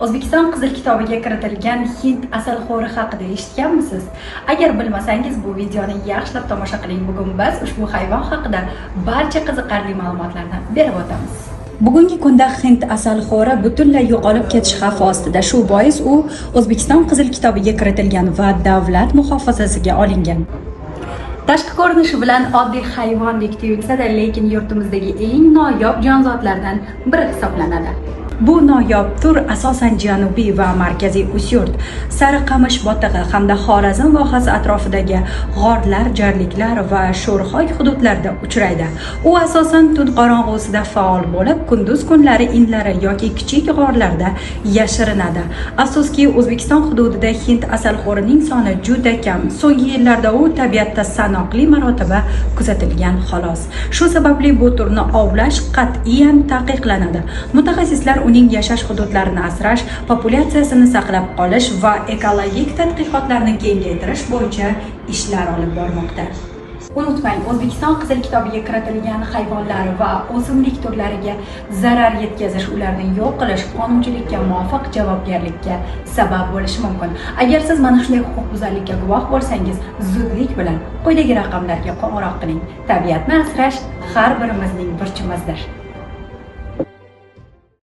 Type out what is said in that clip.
O'zbekiston Qizil kitobiga kiritilgan hind asalxo'ri haqida eshitganmisiz? Agar bilmasangiz, bu videoni yaxshilab tomosha qiling. Bugun biz ushbu hayvon haqida barcha qiziqarli ma'lumotlarni berib o'tamiz. Bugungi kunda hind asalxo'ri butunlay yo'qolib ketish xavfi ostida. Shu bois u O'zbekiston Qizil kitobiga kiritilgan va davlat muhofazasiga olingan. Tashqi ko'rinishi bilan oddiy hayvondek tuyulsa-da, lekin yurtimizdagi eng noyob jonzotlardan biri hisoblanadi. Bu noyob tur asosan janubiy va markaziy Usyurt, Sariqamish botig'i hamda Xorazm vohasi atrofidagi g'orlar, jarliklar va sho'rxok hududlarda uchraydi. U asosan tun qorong'usida faol bo'lib, kunduz kunlari inlari yoki kichik g'orlarda yashirinadi. Afsuski, O'zbekiston hududida hind asalxo'rining soni juda kam. So'nggi yillarda u tabiatda sanoqli marotaba kuzatilgan xolos. Shu sababli bu turni ovlash qat'iyan taqiqlanadi. Mutaxassislar uning yashash hududlarini asrash, populyatsiyasini saqlab qolish va ekologik tadqiqotlarni kengaytirish bo'yicha ishlar olib bormoqda. Unutmang, O'zbekiston Qizil kitobiga kiritilgan hayvonlar va o'simlik turlariga zarar yetkazish, ularni yo'q qilish qonunchilikka muvofiq javobgarlikka sabab bo'lishi mumkin. Agar siz mana shunday huquqbuzarlikka guvoh bo'lsangiz, zudlik bilan quyidagi raqamlarga qo'ng'iroq qiling. Tabiatni asrash har birimizning burchimizdir.